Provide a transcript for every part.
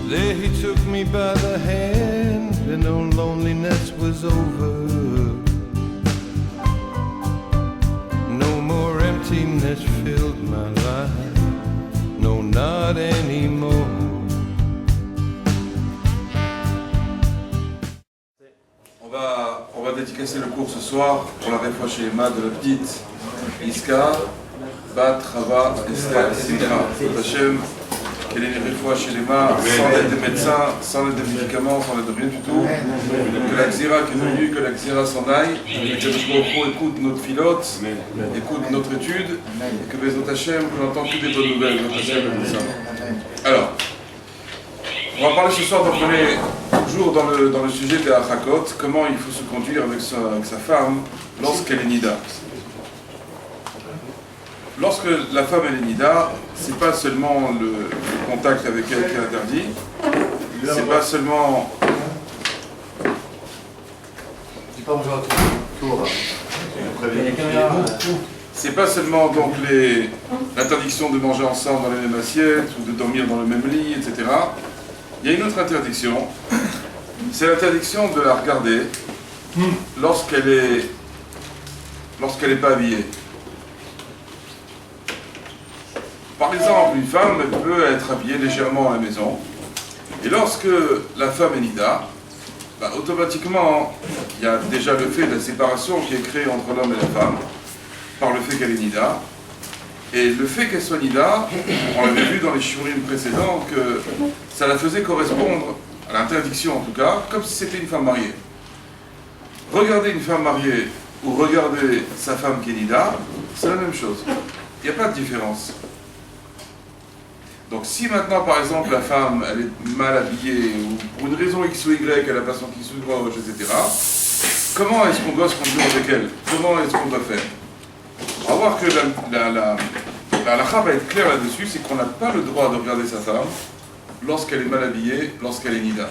There he took me by the hand, and no loneliness was over. No more emptiness filled my life, no, not anymore. On va dédicacer le cours ce soir pour la réfoua chez Emma de la petite Iska, Bat, Rava, Esther, Simcha. Hachem, qu'elle ait une réfoua chez Emma, sans l'aide des médecins, sans l'aide des médicaments, sans l'aide de rien du tout. Que la Xira qui est venue, que la Xira s'en aille, et que le Shmoko écoute notre filote, écoute notre étude, et que Bezot Hachem, qu'on entende que des bonnes nouvelles. Alors, on va parler ce soir, donc on est toujours dans le sujet des Achakot, comment il faut se conduire avec sa femme lorsqu'elle est nida. Lorsque la femme elle est nida, c'est pas seulement le contact avec elle qui est interdit, c'est pas seulement... C'est pas seulement donc l'interdiction de manger ensemble dans les mêmes assiettes ou de dormir dans le même lit, etc. Il y a une autre interdiction, c'est l'interdiction de la regarder lorsqu'elle est pas habillée. Par exemple, une femme elle peut être habillée légèrement à la maison, et lorsque la femme est nida, automatiquement, il y a déjà le fait de la séparation qui est créée entre l'homme et la femme, par le fait qu'elle est nida. Et le fait qu'elle soit nida, on l'avait vu dans les shurim précédents, que ça la faisait correspondre à l'interdiction en tout cas, comme si c'était une femme mariée. Regarder une femme mariée ou regarder sa femme qui est nida, c'est la même chose. Il n'y a pas de différence. Donc si maintenant par exemple la femme elle est mal habillée ou pour une raison X ou Y elle a pas son qui se rouge, etc. Comment est-ce qu'on doit se conduire avec elle? Comment est-ce qu'on doit faire? On va voir que la halakha va être claire là-dessus, c'est qu'on n'a pas le droit de regarder sa femme lorsqu'elle est mal habillée, lorsqu'elle est nida.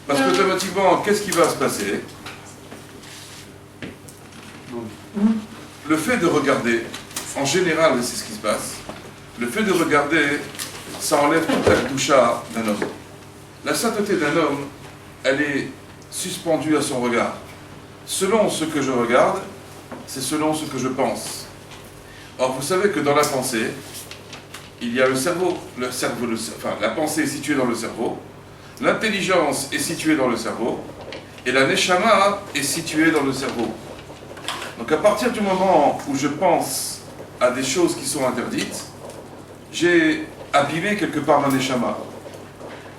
Parce qu'automatiquement, qu'est-ce qui va se passer? Le fait de regarder, en général, c'est ce qui se passe, le fait de regarder, ça enlève toute la doucha d'un homme. La sainteté d'un homme, elle est suspendue à son regard. Selon ce que je regarde, c'est selon ce que je pense. Or, vous savez que dans la pensée, il y a le cerveau. La pensée est située dans le cerveau, l'intelligence est située dans le cerveau, et la neshama est située dans le cerveau. Donc à partir du moment où je pense à des choses qui sont interdites, j'ai abîmé quelque part ma neshama.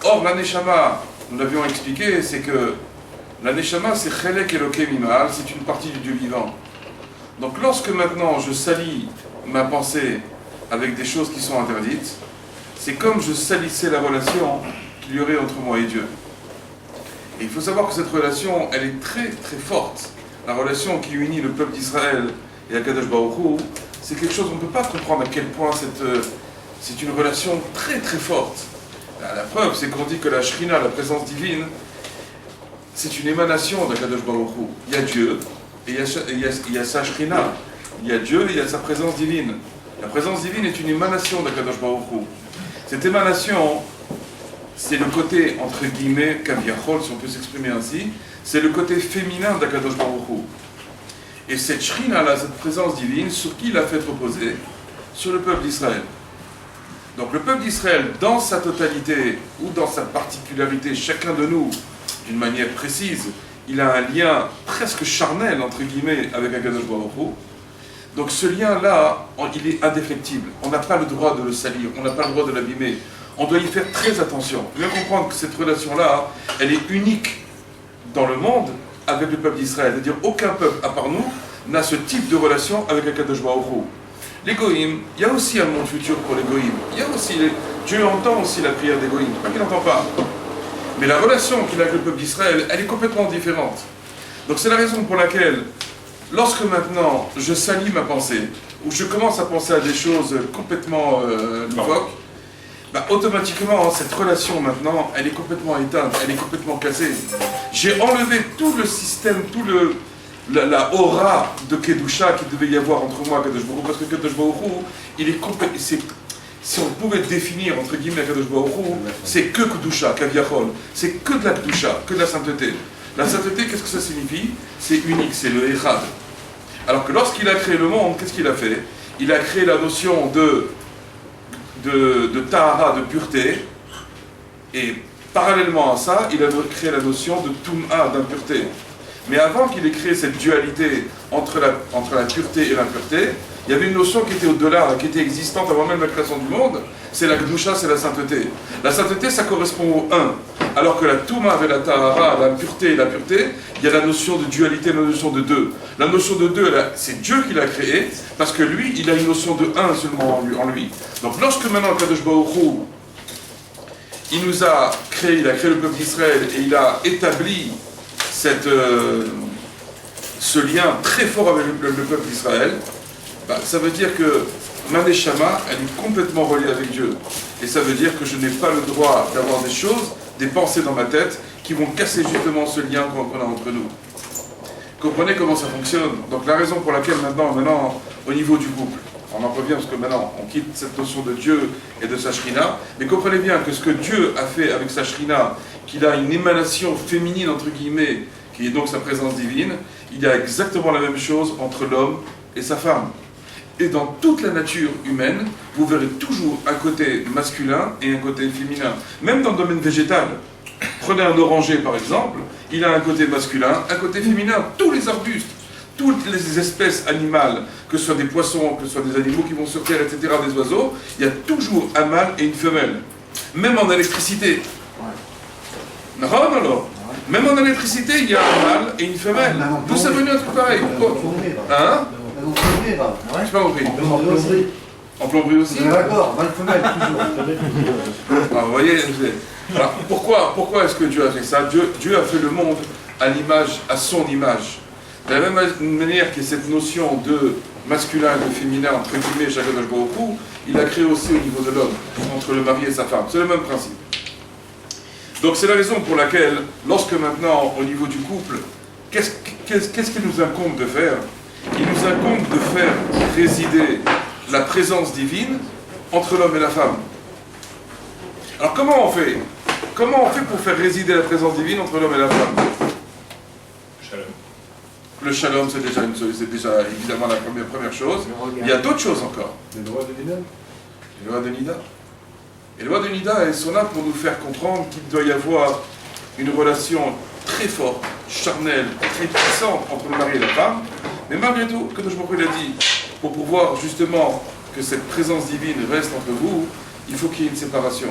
Or, la neshama, nous l'avions expliqué, c'est que la neshama, c'est chelek eloké mimal, c'est une partie du Dieu vivant. Donc lorsque maintenant je salis ma pensée avec des choses qui sont interdites, c'est comme je salissais la relation qu'il y aurait entre moi et Dieu. Et il faut savoir que cette relation, elle est très très forte. La relation qui unit le peuple d'Israël et Akadosh Baruch Hu, c'est quelque chose, on ne peut pas comprendre à quel point c'est une relation très très forte. La preuve, c'est qu'on dit que la Shrina, la présence divine, c'est une émanation d'Akadosh Baruch Hu. Il y a Dieu, et il y a sa Shrina, il y a Dieu et il y a sa présence divine. La présence divine est une émanation d'Akadosh Baruch Hu. Cette émanation, c'est le côté, entre guillemets, kaviachol, si on peut s'exprimer ainsi, c'est le côté féminin d'Akadosh Baruch Hu. Et cette Shrina-là, cette présence divine, sur qui l'a fait reposer? Sur le peuple d'Israël. Donc le peuple d'Israël, dans sa totalité, ou dans sa particularité, chacun de nous, d'une manière précise, il a un lien presque charnel, entre guillemets, avec Akadosh Baruch Hu. Donc ce lien-là, il est indéfectible. On n'a pas le droit de le salir, on n'a pas le droit de l'abîmer. On doit y faire très attention. Bien comprendre que cette relation-là, elle est unique dans le monde avec le peuple d'Israël. C'est-à-dire aucun peuple, à part nous, n'a ce type de relation avec Akadosh Baruch Hu. Les Goïm, il y a aussi un monde futur pour les Goïm. Il y a aussi Dieu entend aussi la prière des Goïm, pas qu'il n'entend pas. Mais la relation qu'il a avec le peuple d'Israël, elle est complètement différente. Donc c'est la raison pour laquelle, lorsque maintenant je salis ma pensée, ou je commence à penser à des choses complètement loufoques, automatiquement, cette relation maintenant, elle est complètement éteinte, elle est complètement cassée. J'ai enlevé tout le système, la aura de Kedusha qu'il devait y avoir entre moi et Kadosh Baruch Hu, parce que Kadosh Baruch Hu, si on pouvait définir, entre guillemets, Kadosh Baruch Hu, c'est que Kedusha, Kaviachol, c'est que de la Kedusha, que de la sainteté. La sainteté, qu'est-ce que ça signifie? C'est unique, c'est le Echad. Alors que lorsqu'il a créé le monde, qu'est-ce qu'il a fait? Il a créé la notion de Tahara, de pureté, et parallèlement à ça, il a créé la notion de Tum'a, d'impureté. Mais avant qu'il ait créé cette dualité entre la pureté et l'impureté, il y avait une notion qui était au-delà, qui était existante avant même la création du monde, c'est la Kedusha, c'est la sainteté. La sainteté, ça correspond au un, alors que la Touma avec la Tahara, la pureté et la pureté, il y a la notion de dualité, la notion de deux. La notion de deux, c'est Dieu qui l'a créée, parce que lui, il a une notion de un seulement en lui. Donc lorsque maintenant Kadosh Baruch Hu, il nous a créé, il a créé le peuple d'Israël et il a établi ce lien très fort avec le peuple d'Israël, ça veut dire que ma neshama, elle est complètement reliée avec Dieu. Et ça veut dire que je n'ai pas le droit d'avoir des choses, des pensées dans ma tête, qui vont casser justement ce lien qu'on a entre nous. Comprenez comment ça fonctionne. Donc la raison pour laquelle maintenant, au niveau du couple, on en revient parce que maintenant, on quitte cette notion de Dieu et de sa shrina, mais comprenez bien que ce que Dieu a fait avec sa shrina, qu'il a une émanation féminine, entre guillemets, qui est donc sa présence divine, il y a exactement la même chose entre l'homme et sa femme. Et dans toute la nature humaine, vous verrez toujours un côté masculin et un côté féminin. Même dans le domaine végétal. Prenez un oranger par exemple, il a un côté masculin, un côté féminin. Tous les arbustes, toutes les espèces animales, que ce soit des poissons, que ce soit des animaux qui vont sur terre, etc., des oiseaux, il y a toujours un mâle et une femelle. Même en électricité. Non, non. Même en électricité, il y a un mâle et une femelle. D'où ça venu un truc pareil? Hein? J'ai pas compris. En plomberie aussi? D'accord, mal femelle, toujours. Alors, vous voyez, alors, pourquoi est-ce que Dieu a fait ça? Dieu a fait le monde à son image. De la même manière qu'il y a cette notion de masculin et de féminin, entre guillemets, chacun de beaucoup, il a créé aussi au niveau de l'homme, entre le mari et sa femme. C'est le même principe. Donc c'est la raison pour laquelle, lorsque maintenant, au niveau du couple, qu'est-ce qu'il nous incombe de faire? Il nous incombe de faire résider la présence divine entre l'homme et la femme. Alors comment on fait? Comment on fait pour faire résider la présence divine entre l'homme et la femme? Shalom. Le shalom, c'est déjà évidemment la première chose. Il y a d'autres choses encore. Les droits de Nida. Les lois de Nida. Les lois de Nida, elles sont là pour nous faire comprendre qu'il doit y avoir une relation très forte, charnelle, très puissante entre le mari et la femme. Mais malgré tout, comme je m'en l'a dit, pour pouvoir justement que cette présence divine reste entre vous, il faut qu'il y ait une séparation.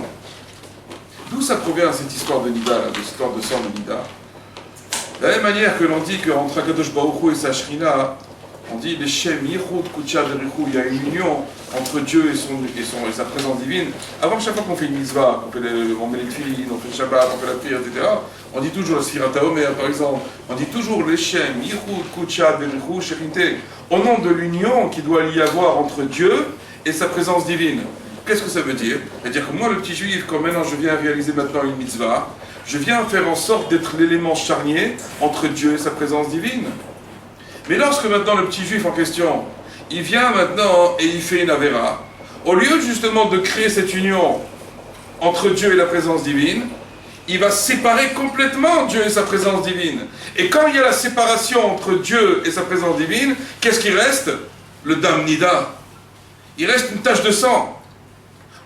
D'où ça provient cette histoire de Nida, là, cette histoire de sang de Nida? De la même manière que l'on dit qu'entre Akadosh Baruch Hu et sa Shrina, on dit les Shem Yichud Kucha Berichu, il y a une union entre Dieu et sa présence divine. Avant chaque fois qu'on fait une mitzvah, on met les tefillin, on fait le Shabbat, on fait la prière, etc., on dit toujours la Sfirat HaOmer, par exemple, on dit toujours les Shem Yichud Kucha Berichu Shechinte, au nom de l'union qu'il doit y avoir entre Dieu et sa présence divine. Qu'est-ce que ça veut dire? C'est-à-dire que moi, le petit juif, quand maintenant je viens réaliser maintenant une mitzvah, je viens faire en sorte d'être l'élément charnier entre Dieu et sa présence divine. Mais lorsque maintenant le petit juif en question, il vient maintenant et il fait une avéra, au lieu justement de créer cette union entre Dieu et la présence divine, il va séparer complètement Dieu et sa présence divine. Et quand il y a la séparation entre Dieu et sa présence divine, qu'est-ce qui reste? Le Dam Nida. Il reste une tache de sang.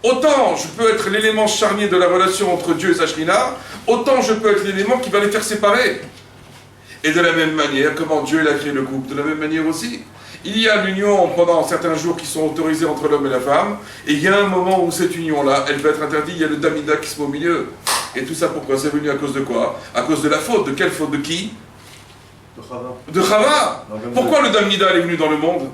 Autant je peux être l'élément charnier de la relation entre Dieu et sa Shrina, autant je peux être l'élément qui va les faire séparer. Et de la même manière, comment Dieu a créé le couple, de la même manière aussi. Il y a l'union pendant certains jours qui sont autorisés entre l'homme et la femme, et il y a un moment où cette union-là, elle va être interdite, il y a le Damida qui se met au milieu. Et tout ça pourquoi? C'est venu à cause de quoi? À cause de la faute. De quelle faute? De qui? De Chava. De Chava. Pourquoi le Damida est venu dans le monde?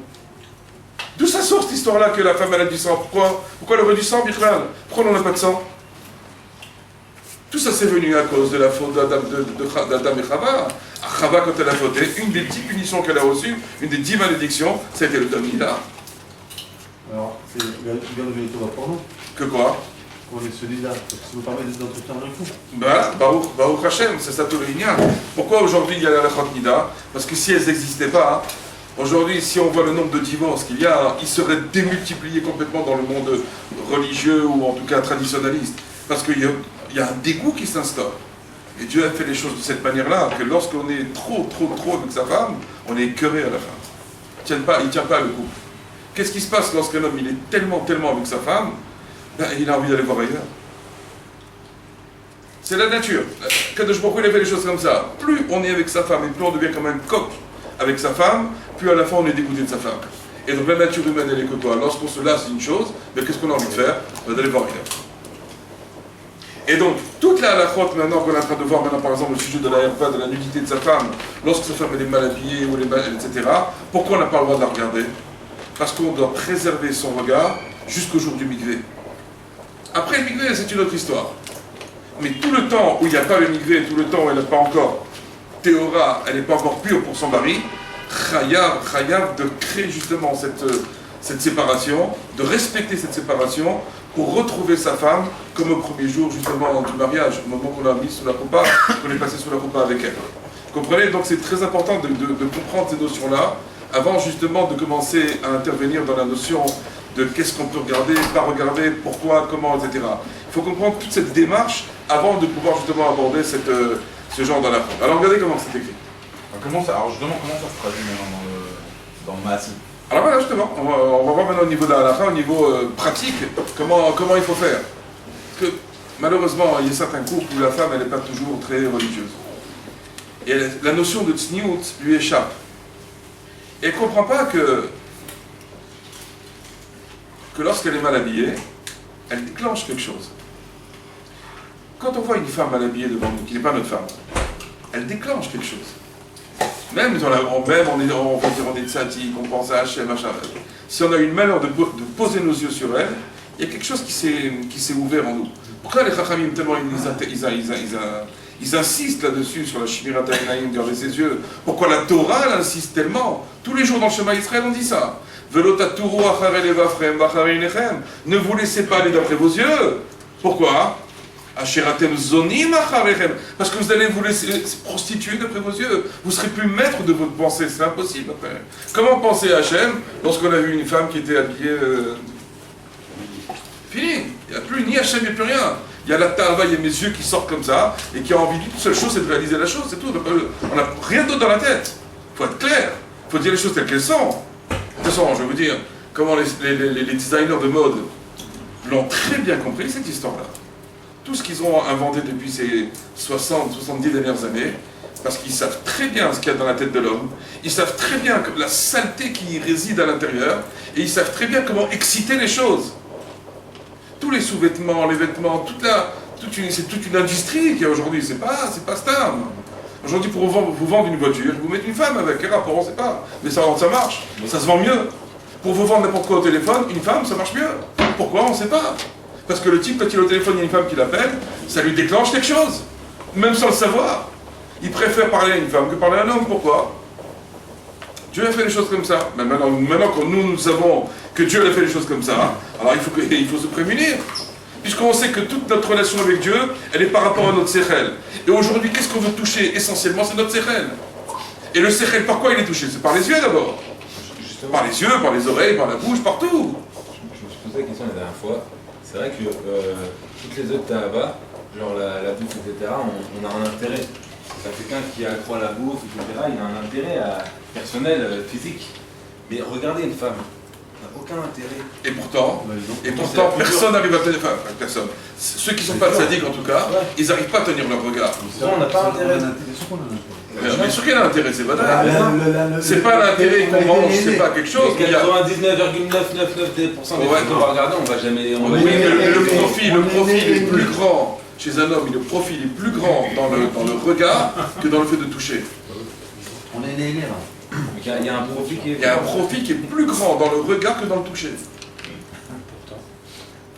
D'où ça sort cette histoire-là que la femme elle a du sang? Pourquoi elle aurait du sang, Bichlal? Pourquoi on n'a pas de sang? Tout ça c'est venu à cause de la faute d'Adam et Chava. Chava, quand elle a fauté, une des 10 punitions qu'elle a reçues, une des 10 malédictions, c'était le Damida. Alors, il vient de venir tout pour nous. Que quoi? Pour les celui-là, parce que ça nous permet d'entretenir le couple. Ben, Baruch Hashem, c'est ça tout le Inyan. Pourquoi aujourd'hui il y a la Lachot Nida? Parce que si elles n'existaient pas, Aujourd'hui, si on voit le nombre de divorces qu'il y a, il serait démultiplié complètement dans le monde religieux ou en tout cas traditionnaliste. Parce qu'il y a un dégoût qui s'instaure. Et Dieu a fait les choses de cette manière-là, que lorsqu'on est trop avec sa femme, on est écœuré à la fin. Il ne tient pas le couple. Qu'est-ce qui se passe lorsqu'un homme il est tellement avec sa femme, ben, il a envie d'aller voir ailleurs. C'est la nature. Kadosh Baruch Hu, il a fait les choses comme ça. Plus on est avec sa femme et plus on devient comme un coq avec sa femme, plus à la fin on est dégoûté de sa femme. Et donc la nature humaine, elle est que quoi? Lorsqu'on se lasse d'une chose, ben, qu'est-ce qu'on a envie de faire? D'aller voir ailleurs. Et donc, toute la halachot maintenant qu'on est en train de voir maintenant, par exemple, le sujet de la herba, de la nudité de sa femme, lorsque sa femme elle est mal habillée, ou elle est mal, etc., pourquoi on n'a pas le droit de la regarder? Parce qu'on doit préserver son regard jusqu'au jour du mikvé. Après le mikvé, c'est une autre histoire. Mais tout le temps où il n'y a pas le mikvé, tout le temps où elle n'est pas encore théora, elle n'est pas encore pure pour son mari, chayav de créer justement cette séparation, de respecter cette séparation, pour retrouver sa femme comme au premier jour justement du mariage, au moment qu'on l'a mis sous la coupa, qu'on est passé sous la coupa avec elle. Vous comprenez? Donc c'est très important de comprendre ces notions-là, avant justement de commencer à intervenir dans la notion de qu'est-ce qu'on peut regarder, pas regarder, pourquoi, comment, etc. Il faut comprendre toute cette démarche avant de pouvoir justement aborder ce genre dans la France. Alors regardez comment c'est écrit. Alors justement, comment ça se traduit maintenant dans le Maasé? Alors voilà, justement, on va voir maintenant au niveau de la halakha, au niveau pratique, comment il faut faire. Parce que malheureusement, il y a certains couples où la femme, elle n'est pas toujours très religieuse. Et la notion de tsniout lui échappe. Et elle ne comprend pas que lorsqu'elle est mal habillée, elle déclenche quelque chose. Quand on voit une femme mal habillée devant nous, qui n'est pas notre femme, elle déclenche quelque chose. Même on est tzaddik, on pense à Hachem, machin. Si on a eu le malheur de poser nos yeux sur elle, il y a quelque chose qui s'est ouvert en nous. Pourquoi les Chachamim, tellement ils insistent là-dessus, sur la Shmirat HaEinaim, garder ses yeux? Pourquoi la Torah elle insiste tellement? Tous les jours dans le Shema Israël, on dit ça. Velotaturu acharei levavchem v'acharei einechem. Ne vous laissez pas aller d'après vos yeux. Pourquoi? Asheratem zonim acharechem. Parce que vous allez vous laisser prostituer d'après vos yeux. Vous ne serez plus maître de votre pensée. C'est impossible après. Comment penser à Hachem lorsqu'on a vu une femme qui était habillée Fini. Il n'y a plus ni Hachem, il n'y a plus rien. Il y a la tava, il y a mes yeux qui sortent comme ça et qui a envie d'une seule chose, c'est de réaliser la chose, c'est tout. On n'a rien d'autre dans la tête. Il faut être clair. Il faut dire les choses telles qu'elles sont. De toute façon, je vais vous dire comment les designers de mode l'ont très bien compris, cette histoire-là. Tout ce qu'ils ont inventé depuis ces 60-70 dernières années, parce qu'ils savent très bien ce qu'il y a dans la tête de l'homme, ils savent très bien la saleté qui réside à l'intérieur, et ils savent très bien comment exciter les choses. Tous les sous-vêtements, les vêtements, c'est toute une industrie qu'il y a aujourd'hui, c'est pas stable. Aujourd'hui, pour vous vendre une voiture, vous mettez une femme avec, quel rapport, on ne sait pas, mais ça marche, ça se vend mieux. Pour vous vendre n'importe quoi au téléphone, une femme, ça marche mieux. Pourquoi, on ne sait pas. Parce que le type, quand il est au téléphone, il y a une femme qui l'appelle, ça lui déclenche quelque chose, même sans le savoir. Il préfère parler à une femme que parler à un homme, pourquoi? Dieu a fait les choses comme ça. Mais maintenant que nous savons que Dieu a fait les choses comme ça, alors il faut se prémunir. Puisqu'on sait que toute notre relation avec Dieu, elle est par rapport à notre séchel. Et aujourd'hui, qu'est-ce qu'on veut toucher? Essentiellement, c'est notre séchel. Et le séchel, par quoi il est touché? C'est par les yeux d'abord. Par les yeux, par les oreilles, par la bouche, partout. Je me suis posé la question la dernière fois. C'est vrai que toutes les autres tahava, genre la bouffe, etc., on a un intérêt. Quelqu'un qui accroît la bouffe, etc., il a un intérêt personnel, physique. Mais regarder une femme, n'a aucun intérêt. Et pourtant, personne n'arrive à tenir. Enfin, personne. Ceux qui ne sont pas sadiques, en tout cas, ils n'arrivent pas à tenir leur regard. On n'a pas intérêt. Mais sur quel intérêt? C'est banal. C'est pas l'intérêt qu'on mange, c'est pas quelque chose. 99,999% des photos qu'on va regarder, on va jamais. Oui, mais le profil est plus grand. Chez un homme, le profil est plus grand dans le regard que dans le fait de toucher. On est né là. Il y a un profil qui est. Il y a un profil qui est plus grand dans le regard que dans le toucher.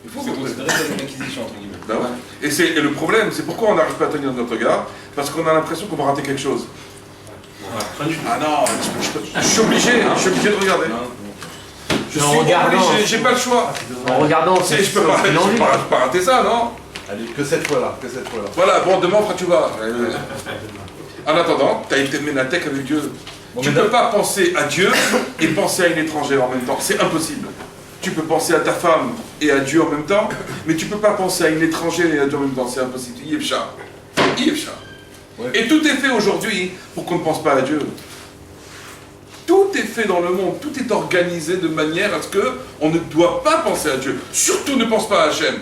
Il faut C'est considéré comme une acquisition, entre guillemets. Ben ouais. Et le problème, c'est pourquoi on n'arrive pas à tenir notre regard? Parce qu'on a l'impression qu'on va rater quelque chose. Ah non, je suis obligé de regarder. Je suis obligé, j'ai pas le choix. En regardant, Je peux pas rater ça, non? Allez, que cette fois-là. Voilà, bon, demain on fera tu vas. En attendant, tu as été ménatek avec Dieu. Tu ne peux pas penser à Dieu et penser à une étrangère en même temps. C'est impossible. Tu peux penser à ta femme et à Dieu en même temps, mais tu ne peux pas penser à une étrangère et à Dieu en même temps. C'est impossible. Yevcha. Yevcha. Ouais. Et tout est fait aujourd'hui pour qu'on ne pense pas à Dieu. Tout est fait dans le monde, tout est organisé de manière à ce qu'on ne doit pas penser à Dieu. Surtout ne pense pas à Hachem.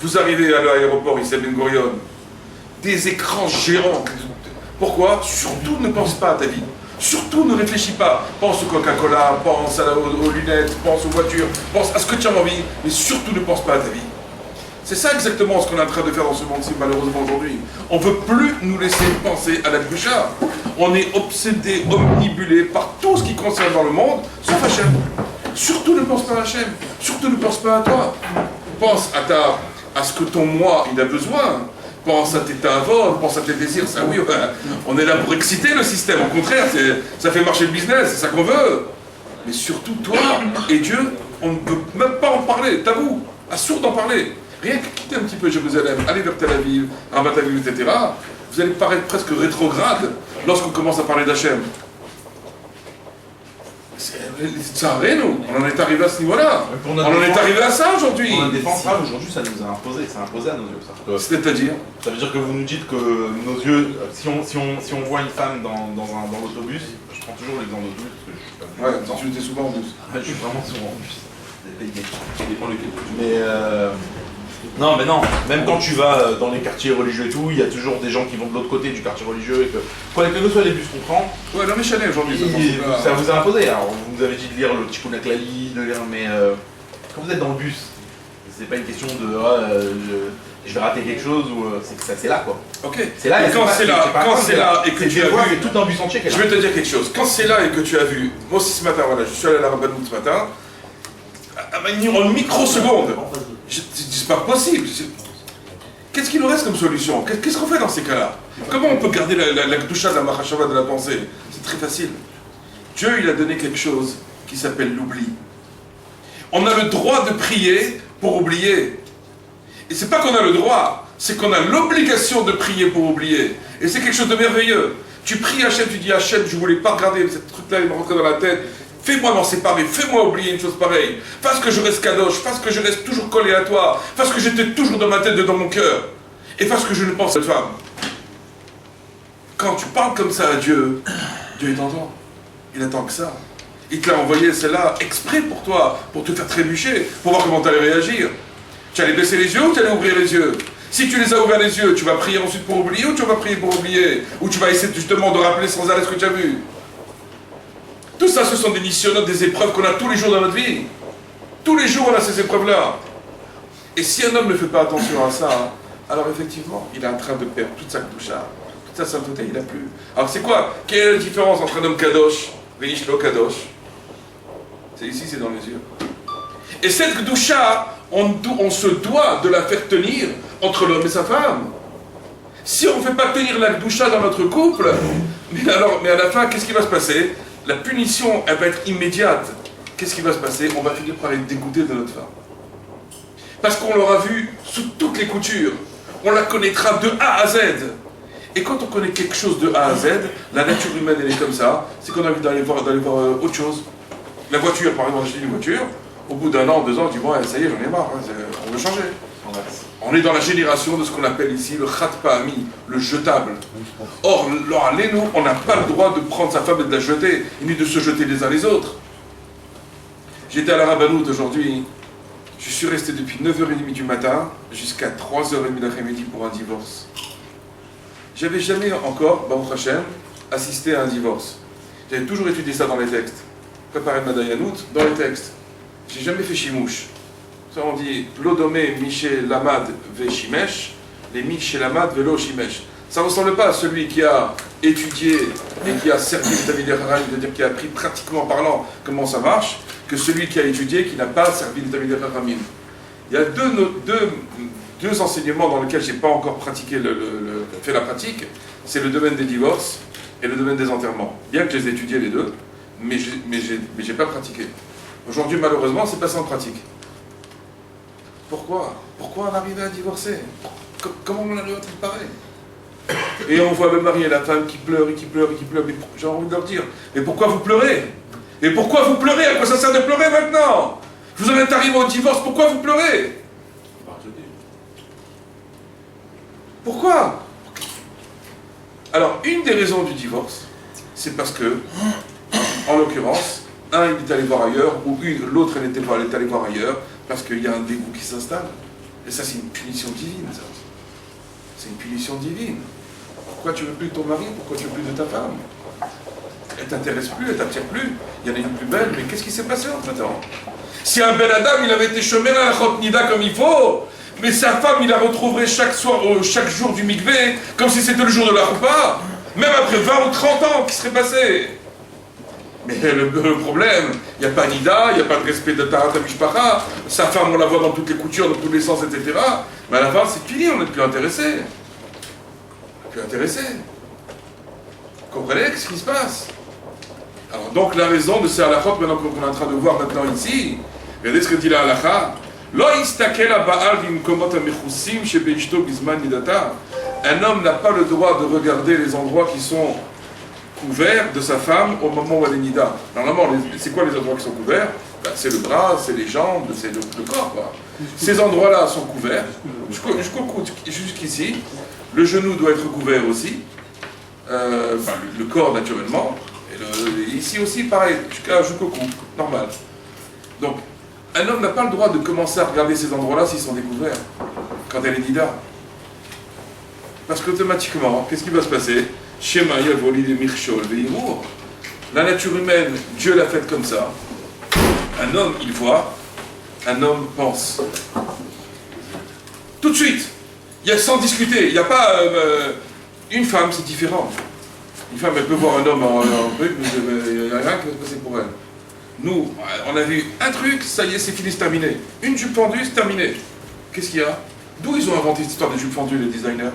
Vous arrivez à l'aéroport, ici à Ben Gurion, des écrans géants. Pourquoi? Surtout ne pense pas à ta vie. Surtout ne réfléchis pas. Pense au Coca-Cola, pense aux lunettes, pense aux voitures, pense à ce que tu as envie, mais surtout ne pense pas à ta vie. C'est ça exactement ce qu'on est en train de faire dans ce monde-ci, malheureusement aujourd'hui. On ne veut plus nous laisser penser à la Kedusha. On est obsédé, omnibulé par tout ce qui concerne dans le monde, sauf Hachem. Surtout ne pense pas à Hachem. Surtout ne pense pas à toi. Pense à ce que ton moi il a besoin. Pense à tes tavots, pense à tes désirs. Ça oui, on est là pour exciter le système. Au contraire, ça fait marcher le business, c'est ça qu'on veut. Mais surtout toi et Dieu, on ne peut même pas en parler. Tabou, assourd d'en parler. Rien que quitter un petit peu Jérusalem, aller vers Tel Aviv, Ramat Aviv, etc., vous allez paraître presque rétrograde lorsqu'on commence à parler d'Hachem. Ça arrive, nous. On en est arrivé à ce niveau-là. On en est arrivé à ça aujourd'hui. Pour notre défense, là, aujourd'hui, ça nous a imposé. C'est imposé à nos yeux. C'est-à-dire Ça veut dire que vous nous dites que nos yeux, si on voit une femme dans l'autobus, je prends toujours l'exemple d'autobus parce que je suis pas. Ouais, tu étais souvent en bus. Je suis vraiment souvent en bus. Ça dépend lequel. Mais non, mais non. Même quand tu vas dans les quartiers religieux et tout, il y a toujours des gens qui vont de l'autre côté du quartier religieux et que quoi que nous soit les bus qu'on prend. Ouais, non mais Chanel aujourd'hui, Ça vous a imposé. Alors, vous nous avez dit de lire le Tikkun HaKlali, de lire, mais quand vous êtes dans le bus, c'est pas une question de je vais rater quelque chose ou c'est que ça c'est là quoi. Ok. C'est là. Et quand c'est là et que tu as vu, c'est tout un bus entier. je vais te dire quelque chose. Quand c'est là et que tu as vu, moi aussi ce matin, voilà, je suis allé à la Rabbanout ce matin, en microsecondes, c'est pas possible. Qu'est-ce qu'il nous reste comme solution? Qu'est-ce qu'on fait dans ces cas-là? Comment on peut garder la Kedusha de la Machashava de la pensée? C'est très facile. Dieu, il a donné quelque chose qui s'appelle l'oubli. On a le droit de prier pour oublier. Et c'est pas qu'on a le droit, c'est qu'on a l'obligation de prier pour oublier. Et c'est quelque chose de merveilleux. Tu pries Hachem, tu dis Hachem, je voulais pas regarder, ce truc-là, il me rentre dans la tête. Fais-moi m'en séparer, fais-moi oublier une chose pareille. Fasse que je reste kadosh, fasse que je reste toujours collé à toi, fasse que j'étais toujours dans ma tête et dans mon cœur. Et fasse que je ne pense à cette femme. Quand tu parles comme ça à Dieu, Dieu il t'entend. Il attend que ça. Il te l'a envoyé celle-là exprès pour toi, pour te faire trébucher, pour voir comment tu allais réagir. Tu allais baisser les yeux ou tu allais ouvrir les yeux? Si tu les as ouverts les yeux, tu vas prier ensuite pour oublier ou tu vas prier pour oublier? Ou tu vas essayer justement de rappeler sans arrêt ce que tu as vu? Tout ça, ce sont des nisyonotes, des épreuves qu'on a tous les jours dans notre vie. Tous les jours, on a ces épreuves-là. Et si un homme ne fait pas attention à ça, alors effectivement, il est en train de perdre toute sa kedusha, toute sa sainteté, il n'a plus. Alors c'est quoi? Quelle est la différence entre un homme kadosh, veishlo kadosh? C'est ici, c'est dans les yeux. Et cette kedusha, on se doit de la faire tenir entre l'homme et sa femme. Si on ne fait pas tenir la kedusha dans notre couple, mais à la fin, qu'est-ce qui va se passer? La punition, elle va être immédiate. Qu'est-ce qui va se passer? On va finir par être dégoûté de notre femme. Parce qu'on l'aura vue sous toutes les coutures. On la connaîtra de A à Z. Et quand on connaît quelque chose de A à Z, la nature humaine, elle est comme ça, c'est qu'on a envie d'aller voir autre chose. La voiture, par exemple, j'ai une voiture, au bout d'un an, 2 ans, je dis, bon, ça y est, j'en ai marre, on veut changer. On est dans la génération de ce qu'on appelle ici le khat pa'ami, le jetable. Or, nous, on n'a pas le droit de prendre sa femme et de la jeter, ni de se jeter les uns les autres. J'étais à la Rabbanout aujourd'hui, je suis resté depuis 9h30 du matin jusqu'à 3h30 d'après-midi pour un divorce. J'avais jamais encore, Baruch Hashem, assisté à un divorce. J'avais toujours étudié ça dans les textes. Préparé ma Dayanout dans les textes. J'ai jamais fait chimouche. Ça on dit Lodomé Miché Lamad Ve Shimesh, les Miché Lamad Velo Shimesh. Ça ne ressemble pas à celui qui a étudié et qui a servi le Talmidei Chachamim, c'est-à-dire qui a appris pratiquement parlant comment ça marche, que celui qui a étudié et qui n'a pas servi le Talmidei Chachamim. Il y a deux enseignements dans lesquels je n'ai pas encore pratiqué fait la pratique, c'est le domaine des divorces et le domaine des enterrements. Bien que je les ai étudiés les deux, mais je n'ai pas pratiqué. Aujourd'hui, malheureusement, c'est passé en pratique. Pourquoi on arrivait à divorcer? Comment on a le autre pareil? Et on voit le mari et la femme qui pleurent et qui pleurent et qui pleurent. Mais j'ai envie de leur dire, mais pourquoi vous pleurez? Et pourquoi vous pleurez? À quoi ça sert de pleurer maintenant? Vous en êtes arrivé au divorce, pourquoi vous pleurez? Pourquoi? Alors, une des raisons du divorce, c'est parce que, en l'occurrence, un il est allé voir ailleurs, ou l'autre elle est allée voir ailleurs, parce qu'il y a un dégoût qui s'installe. Et ça, c'est une punition divine, ça. C'est une punition divine. Pourquoi tu veux plus de ton mari? Pourquoi tu veux plus de ta femme? Elle t'intéresse plus, elle t'attire plus. Il y en a une plus belle, mais qu'est-ce qui s'est passé entre temps? Si un bel Adam, il avait été chômé à la Chot Nida comme il faut, mais sa femme, il la retrouverait chaque jour du mikvé, comme si c'était le jour de la Choupa, même après 20 ou 30 ans qui seraient passés. Mais le problème, il n'y a pas Nida, il n'y a pas de respect de Tarat Mishpacha, sa femme, on la voit dans toutes les coutures, dans tous les sens, etc. Mais à la fin, c'est fini, on n'est plus intéressé. On n'est plus intéressé. Vous comprenez ce qui se passe? Alors, donc, la raison de ces halachot, maintenant qu'on est en train de voir maintenant ici, regardez ce que dit la halacha. Un homme n'a pas le droit de regarder les endroits qui sont couverts de sa femme au moment où elle est nida. Normalement, c'est quoi les endroits qui sont couverts? Ben, c'est le bras, c'est les jambes, c'est le corps, quoi. Ces endroits-là sont couverts, jusqu'au coude, jusqu'ici. Le genou doit être couvert aussi, enfin, le corps naturellement. Et ici aussi, pareil, jusqu'au cou, normal. Donc, un homme n'a pas le droit de commencer à regarder ces endroits-là s'ils sont découverts, quand elle est nida. Parce qu'automatiquement, qu'est-ce qui va se passer? Shema yavoli de mirchol ve'irur. La nature humaine, Dieu l'a faite comme ça. Un homme, il voit, un homme pense. Tout de suite, il y a sans discuter, il n'y a pas... une femme, c'est différent. Une femme, elle peut voir un homme en truc, mais il n'y a rien qui va se passer pour elle. Nous, on a vu un truc, ça y est, c'est fini, c'est terminé. Une jupe fendue, c'est terminé. Qu'est-ce qu'il y a? D'où ils ont inventé cette histoire des jupes fendues, les designers?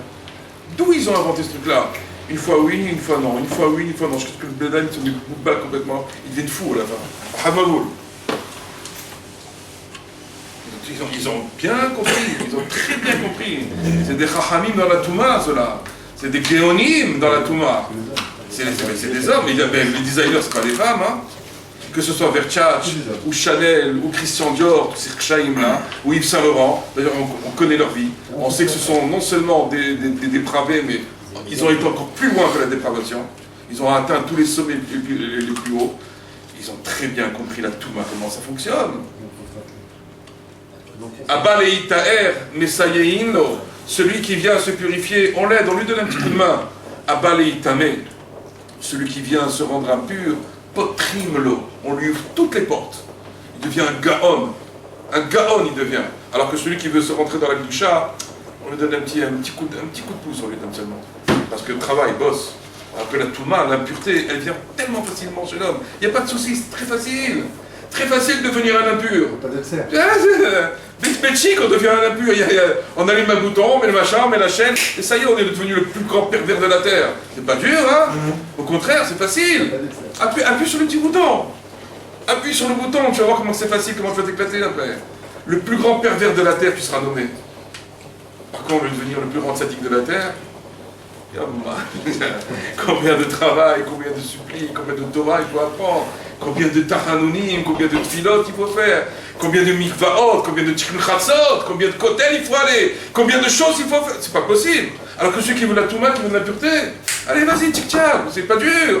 D'où ils ont inventé ce truc-là? Une fois oui, une fois non, une fois oui, une fois non. Je pense que le Blédan, ils se met de balle complètement. Ils deviennent fous à la fin. Hamagoul. Ils ont bien compris, ils ont très bien compris. C'est des chachamim dans la Touma, ceux-là. C'est des géonim dans la Touma. C'est des hommes, mais les designers, c'est pas des femmes, hein. Que ce soit Versace, ou Chanel, ou Christian Dior, tous ces kchaïm-là, ou Yves Saint Laurent, d'ailleurs on connaît leur vie. On sait que ce sont non seulement des dépravés, mais ils ont été encore plus loin que la dépravation. Ils ont atteint tous les sommets les plus hauts. Ils ont très bien compris la Touma, comment ça fonctionne. Abba leitaer mesayeino, celui qui vient se purifier, on l'aide, on lui donne un petit coup de main. Abba leitame, celui qui vient se rendre impur, potrimlo, on lui ouvre toutes les portes. Il devient un gaon il devient. Alors que celui qui veut se rentrer dans la Gdusha, on lui donne un petit coup de pouce, on lui donne seulement. Parce que le travail bosse. Alors que la Touma, l'impureté, elle vient tellement facilement chez l'homme. Il n'y a pas de souci, c'est très facile. Très facile de devenir un impur. Pas d'être serre. Chic, on devient un impur. On allume un bouton, on met le machin, on met la chaîne, et ça y est, on est devenu le plus grand pervers de la terre. C'est pas dur, hein? Au contraire, c'est facile. Appuie sur le petit bouton. Appuie sur le bouton, tu vas voir comment c'est facile, comment tu vas t'éclater après. Le plus grand pervers de la terre, tu seras nommé. Par contre, devenir le plus grand sadique de la terre, combien de travail, combien de supplies, combien de Torah il faut apprendre, combien de Tachanounim, combien de Tfilot il faut faire, combien de Mikvaot, combien de Tikkun Chatzot, combien de Kotel il faut aller, combien de choses il faut faire, c'est pas possible. Alors que celui qui veut la Touma, qui veut la pureté, allez vas-y, tic-tac, c'est pas dur.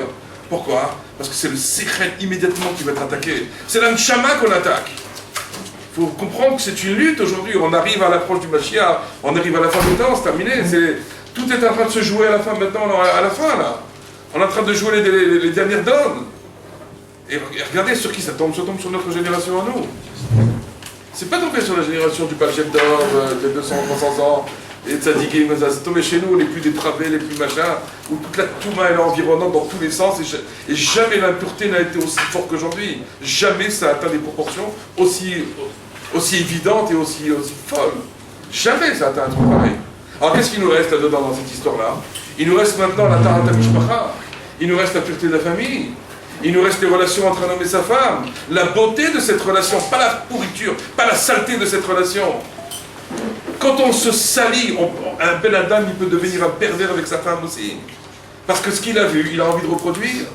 Pourquoi? Parce que c'est le secret immédiatement qui va être attaqué. C'est la Nshama qu'on attaque. Il faut comprendre que c'est une lutte aujourd'hui. On arrive à l'approche du Mashiach, on arrive à la fin du temps, c'est terminé. Tout est en train de se jouer à la fin maintenant, à la fin là. On est en train de jouer les dernières donnes. Et regardez sur qui ça tombe sur notre génération à nous. C'est pas tombé sur la génération du Baal Shem Tov, de 200, 300 ans, et de Tzadikim, c'est tombé chez nous, les plus dépravés, les plus machins, où toute la Touma est environnante dans tous les sens, et jamais l'impureté n'a été aussi forte qu'aujourd'hui. Jamais ça a atteint des proportions aussi évidentes et aussi folles. Jamais ça a atteint un truc pareil. Alors qu'est-ce qu'il nous reste là-dedans dans cette histoire-là? Il nous reste maintenant la Tarat HaMishpacha, il nous reste la pureté de la famille, il nous reste les relations entre un homme et sa femme, la beauté de cette relation, pas la pourriture, pas la saleté de cette relation. quand on se salit, un Ben Adam, il peut devenir un pervers avec sa femme aussi. Parce que ce qu'il a vu, il a envie de reproduire.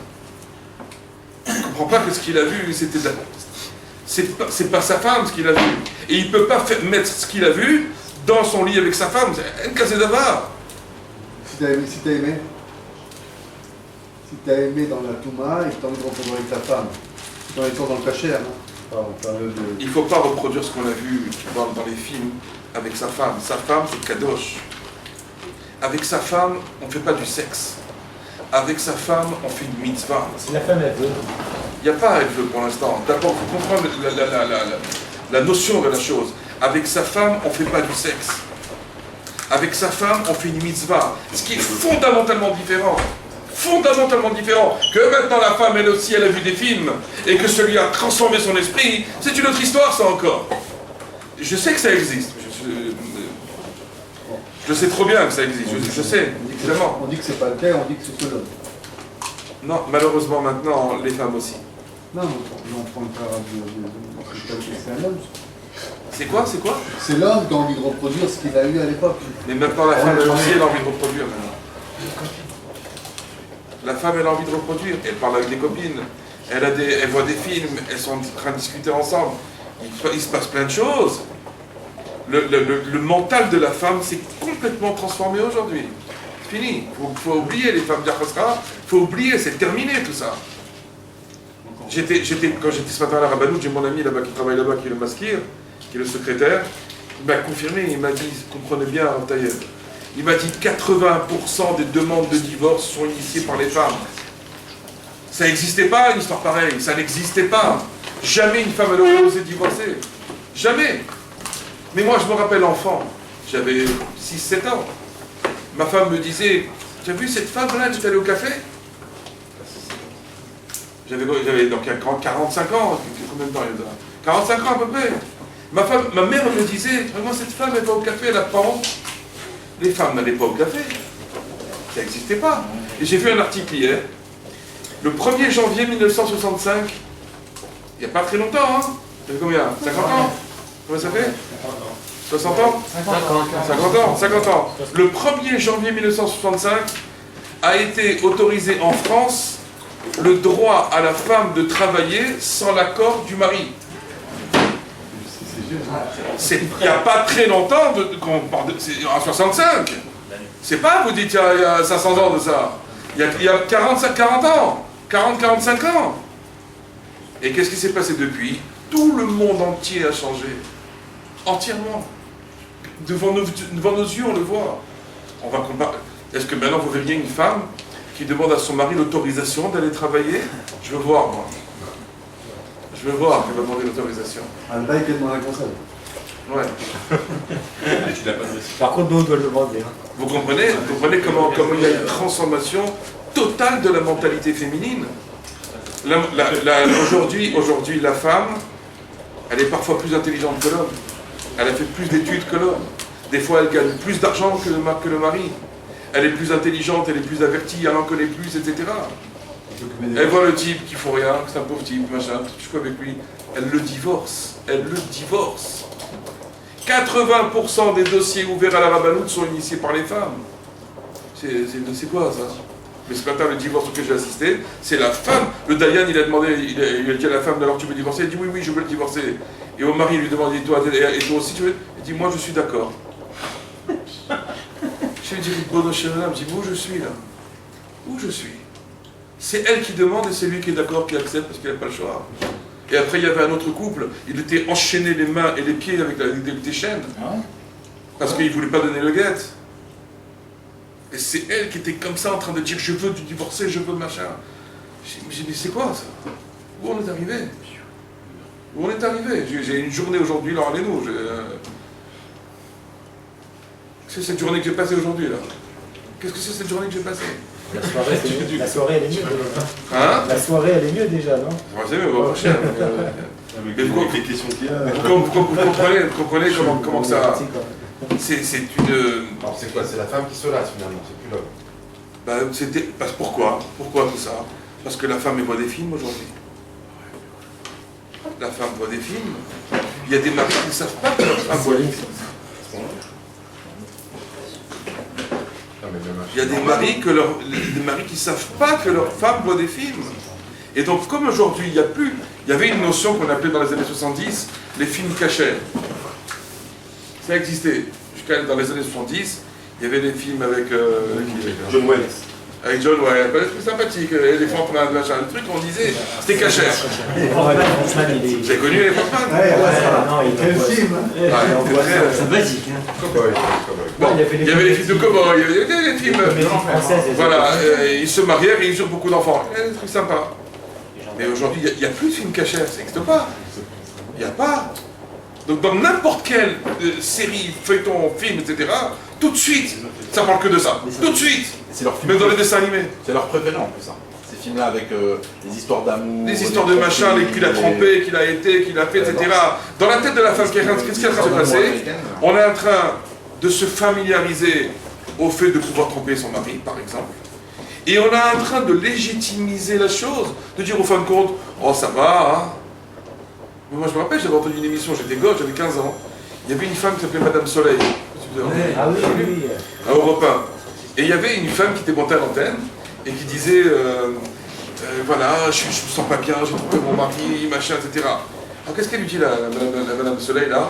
Il ne comprend pas que ce qu'il a vu, c'était... C'est pas sa femme ce qu'il a vu. Et il ne peut pas mettre ce qu'il a vu dans son lit avec sa femme. C'est un casse d'avare. Si t'as aimé dans la Touma et que t'as envie de reprendre avec ta femme, dans les temps dans le cachère, hein. Il ne faut pas reproduire ce qu'on a vu dans les films avec sa femme. Sa femme, c'est Kadosh. Avec sa femme, on ne fait pas du sexe. Avec sa femme, on fait une mitzvah. Si la femme elle veut. Il n'y a pas elle veut pour l'instant. D'abord, il faut comprendre la notion de la chose. Avec sa femme, on ne fait pas du sexe. Avec sa femme, on fait une mitzvah. Ce qui est fondamentalement différent. Fondamentalement différent. Que maintenant la femme, elle aussi, elle a vu des films et que celui a transformé son esprit, c'est une autre histoire, ça encore. Je sais que ça existe. Je sais trop bien que ça existe. Je sais, évidemment. On dit que c'est pas le cas, on dit que c'est que l'homme. Non, malheureusement maintenant, les femmes aussi. Non, on prend le cas c'est un homme. C'est quoi? C'est quoi? C'est l'homme qui a envie de reproduire ce qu'il a eu à l'époque. Mais maintenant la femme, elle aussi, elle a envie de reproduire maintenant. La femme, elle a envie de reproduire. Elle parle avec des copines. Elle voit des films. Elles sont en train de discuter ensemble. Il se passe plein de choses. Le mental de la femme s'est complètement transformé aujourd'hui. C'est fini. Il faut oublier les femmes d'Arfasra. Il faut oublier, c'est terminé tout ça. Quand j'étais ce matin à la Rabbanout, j'ai mon ami là-bas qui travaille là-bas, qui est le maskir, qui est le secrétaire. Il m'a confirmé, il m'a dit, comprenez bien, Taïeb, il m'a dit 80% des demandes de divorce sont initiées par les femmes. Ça n'existait pas une histoire pareille, ça n'existait pas. Jamais une femme n'aurait osé divorcer. Jamais. Mais moi je me rappelle enfant, j'avais 6-7 ans. Ma femme me disait, tu as vu cette femme-là, tu es allé au café? J'avais donc 45 ans, combien de temps il y a? 45 ans à peu près. Ma mère me disait, vraiment cette femme elle va au café, elle apprend. Les femmes n'allaient pas au café. Ça n'existait pas. Et j'ai vu un article hier, le 1er janvier 1965, il n'y a pas très longtemps, hein? Ça fait combien? 50 ans? Combien ça fait? 60 ans? 50 ans. Le 1er janvier 1965 a été autorisé en France le droit à la femme de travailler sans l'accord du mari. Il n'y a pas très longtemps qu'on parle de... C'est en 65. C'est pas, vous dites, il y a 500 ans de ça. Il y a 40 ans. 40-45 ans. Et qu'est-ce qui s'est passé depuis? Tout le monde entier a changé. Entièrement. Devant nos yeux, on le voit. On va comparer. Est-ce que maintenant vous verriez une femme qui demande à son mari l'autorisation d'aller travailler? Je veux voir, moi. Je veux voir qu'elle va demander l'autorisation. Un bail qui est dans la console. Ouais. Tu l'as pas dit. Par contre, nous on doit le demander. Hein. Vous comprenez comment il y a une transformation totale de la mentalité féminine. Aujourd'hui, la femme, elle est parfois plus intelligente que l'homme. Elle a fait plus d'études que l'homme. Des fois, elle gagne plus d'argent que le mari. Elle est plus intelligente, elle est plus avertie, elle en connaît plus, etc. Elle voit le type qui ne faut rien, que c'est un pauvre type, machin, je suis avec lui. Elle le divorce. 80% des dossiers ouverts à la Rabbanout sont initiés par les femmes. C'est quoi ça? Mais ce matin, le divorce auquel j'ai assisté, c'est la femme. Le Dayan, il a demandé, il a dit à la femme, alors tu veux divorcer? Elle dit oui, je veux le divorcer. Et au mari, il lui demande, et toi aussi tu veux? Il dit, moi je suis d'accord. Je lui dis, je dis, où je suis là? Où je suis? C'est elle qui demande et c'est lui qui est d'accord, qui accepte parce qu'il n'a pas le choix. Et après, il y avait un autre couple, il était enchaîné les mains et les pieds avec des chaînes. Parce qu'il ne voulait pas donner le guet. Et c'est elle qui était comme ça en train de dire, je veux du divorcer, je veux machin. J'ai dit, mais c'est quoi ça? Où on est arrivé? Où on est arrivé? J'ai une journée aujourd'hui, là, allez-nous. C'est cette journée que j'ai passée aujourd'hui, là. Qu'est-ce que c'est cette journée que j'ai passée? La soirée, elle est mieux déjà. Hein? La soirée, elle est mieux déjà, non? C'est mieux, on va cher. Mais vous comprenez comment ça... C'est une... Alors c'est quoi? C'est la femme qui se lasse finalement, c'est plus l'homme. Pourquoi tout ça? Parce que la femme elle voit des films aujourd'hui. La femme voit des films. Il y a des maris qui ne savent pas que leur femme voit des films. Il y a des maris, des maris qui ne savent pas que leur femme voit des films. Et donc, comme aujourd'hui, il y avait une notion qu'on appelait dans les années 70 les films cachers. Ça existait. Jusqu'à dans les années 70, il y avait des films avec John Wells. avec John Wayne, c'est sympathique, l'éléphant plein de machin, le truc on disait, c'était cachère. Franchement, il est. Vous avez connu les Frontman? Ouais, Non, il quel est. film, hein. Ouais, c'était très- C'est basique. Hein. Bon, il y avait les films de cowboy, il y avait des films. Comédie française. Voilà, ils se marièrent et ils eurent beaucoup d'enfants. Des trucs sympas. Mais aujourd'hui, il n'y a plus de films cachers, ça n'existe pas. Il n'y a pas. Donc dans n'importe quelle série, feuilleton, film, etc., tout de suite, ça parle que de ça. Tout de suite. C'est leur film. Même dans les dessins animés. C'est leur préféré en plus, hein. Ces films-là avec des histoires d'amour. Des histoires de machin, qu'il a trompé, qu'il a été, qu'il a fait, etc. Dans la tête de la femme, qu'est-ce qui est en train de se passer? On est en train de se familiariser au fait de pouvoir tromper son mari, par exemple. Et on est en train de légitimiser la chose, de dire au fin de compte, oh ça va, hein. Moi je me rappelle, j'avais entendu une émission, j'étais gosse, j'avais 15 ans. Il y avait une femme qui s'appelait Madame Soleil. Ah oui, oui. À Europe 1. Et il y avait une femme qui était montée à l'antenne et qui disait voilà, je me sens pas bien, j'ai trouvé mon mari, machin, etc. Alors qu'est-ce qu'elle lui dit la Madame Soleil là?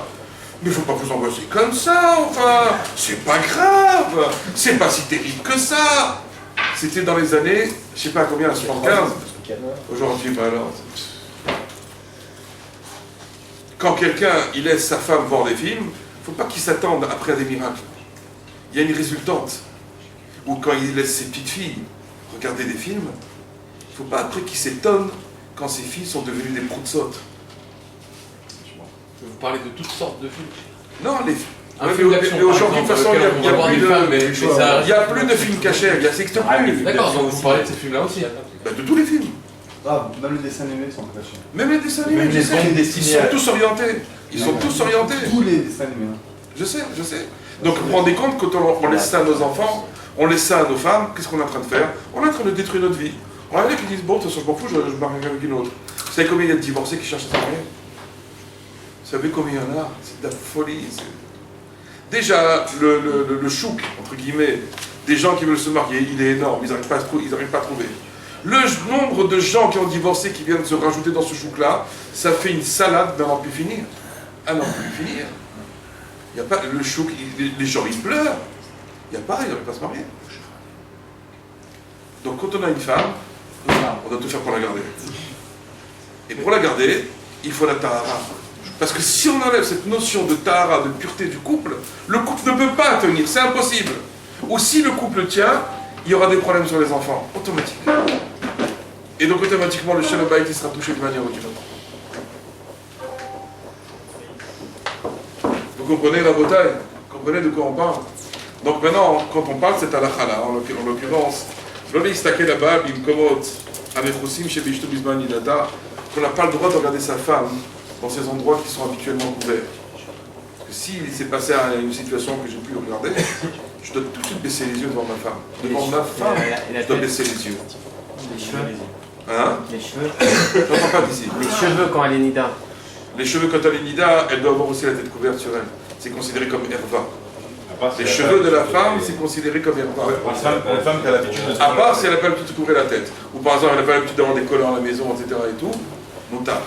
Mais il faut pas vous angoisser comme ça, enfin, c'est pas grave, c'est pas si terrible que ça. C'était dans les années, je sais pas combien, 75. Aujourd'hui, ben alors. Quand quelqu'un il laisse sa femme voir des films, il ne faut pas qu'il s'attende après à des miracles. Il y a une résultante. Ou quand il laisse ses petites filles regarder des films, il ne faut pas après qu'il s'étonne quand ses filles sont devenues des proutes-sautes. Vous parlez de toutes sortes de films. Non, les Un ouais, film mais d'action, aujourd'hui, de par toute façon, exemple, il n'y a, on va voir plus des femmes, mais de, ça- il y a plus de films cachés, il y a n'existe plus. D'accord, donc vous parlez de ces films-là aussi. Ben, de tous les films. Ah, même les dessins animés sont cachés. Même les dessins animés, Même je les sais. bandes Ils dessinées sont à- tous orientés. Ils sont tous orientés. Tous les dessins animés. Hein. Je sais. Donc vous vous rendez compte, quand on laisse ça à nos enfants, on laisse ça à nos femmes, qu'est-ce qu'on est en train de faire? On est en train de détruire notre vie. On a des qui disent, bon, de toute façon, je m'en fous, je me marie avec une autre. Vous savez combien il y a de divorcés qui cherchent à se marier? Vous savez combien il y en a? C'est de la folie. Déjà, le chouk, entre guillemets, des gens qui veulent se marier, il est énorme, ils n'arrivent pas à trouver. Le nombre de gens qui ont divorcé, qui viennent se rajouter dans ce chouk-là, ça fait une salade d'en plus finir. Ah non, plus finir. Il y a pas, le chouk, les gens ils pleurent. Il n'y a pas, ils n'arrivent pas à se marier. Donc quand on a une femme, on doit tout faire pour la garder. Et pour la garder, il faut la tahara. Parce que si on enlève cette notion de tahara, de pureté du couple, le couple ne peut pas tenir, c'est impossible. Ou si le couple tient, il y aura des problèmes sur les enfants, automatiquement. Et donc automatiquement, le shalom bayit il sera touché de manière ou d'une autre. Vous comprenez la bataille? Vous comprenez de quoi on parle? Donc maintenant, quand on parle de cette halakha-là, en l'occurrence, qu'on n'a pas le droit de regarder sa femme dans ces endroits qui sont habituellement couverts. Parce que s'il s'est passé à une situation que j'ai pu regarder, je dois tout de suite baisser les yeux devant ma femme. Devant ma femme, je dois baisser les yeux. Les cheveux. Hein? Les cheveux. J'entends pas d'ici. Les cheveux quand elle est nida. Les cheveux, quand elle est nida, elle doit avoir aussi la tête couverte sur elle. C'est considéré comme herva. Les cheveux de la femme, c'est considéré comme herva. Pour une femme qui a l'habitude de se À part si elle n'a pas l'habitude de couvrir la tête. Ou par exemple, elle n'a pas l'habitude d'avoir des collants à la maison, etc. et tout. Moutard.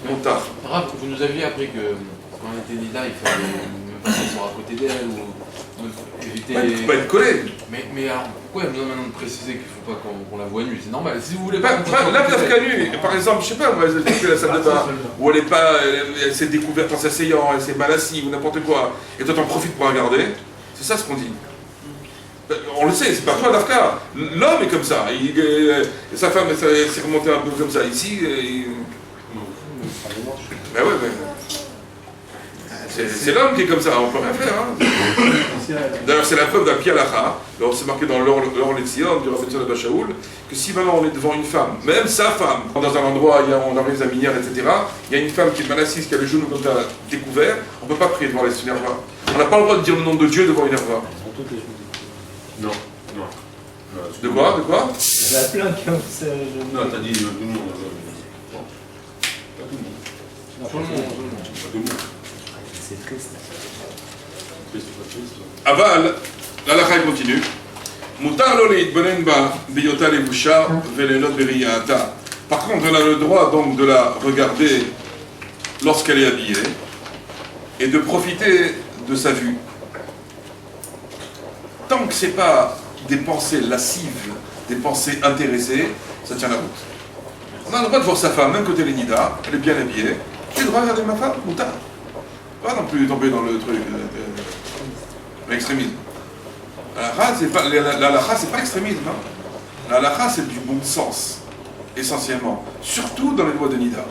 Moutard. Raph, vous nous aviez appris que quand on était nida, il fallait même pas s'asseoir à côté d'elle ou éviter. Il ne faut pas être collé. Mais alors, pourquoi elle nous demande maintenant de préciser qu'il ne faut pas qu'on la voit nue? C'est normal. Si vous voulez Là, pas. la nu, par exemple, je sais pas, elle a fait la salle de bain, où elle est pas, elle s'est découverte en s'asseyant, elle s'est mal assise ou n'importe quoi, et toi t'en profites pour regarder, c'est ça ce qu'on dit. On le sait, c'est pas toi d'Afka. L'homme est comme ça. Sa femme s'est remontée un peu comme ça. Ici, ben ouais, mais. C'est l'homme qui est comme ça, on peut rien faire. Hein. D'ailleurs, c'est la preuve d'un pialacha. Alors, c'est marqué dans l'Or Letzion, du Rabbi Tzadok Shaoul, que si maintenant on est devant une femme, même sa femme, dans un endroit où on arrive à minière, etc., il y a une femme qui est mal assise, qui a les genoux comme ça découverts, on ne peut pas prier devant les nervas. On n'a pas le droit de dire le nom de Dieu devant une nerva. Non. De quoi? De quoi? Il y en a plein qui ont ça. Non, t'as dit tout le monde. Tout le monde. Pas tout le monde. C'est triste. Triste, pas triste. Aval, la lacha continue. Mutar lo leitbonen ba biyota levusha velenot beriyata. Par contre, on a le droit donc de la regarder lorsqu'elle est habillée et de profiter de sa vue. Tant que c'est pas des pensées lascives, des pensées intéressées, ça tient la route. On a le droit de voir sa femme, même côté Lénida, elle est bien habillée. J'ai le droit de regarder ma femme, Mutar. Pas non plus tomber dans le truc, l'extrémisme. La halakha, c'est pas l'extrémisme. Hein. La halakha, c'est du bon sens, essentiellement. Surtout dans les lois de Nida.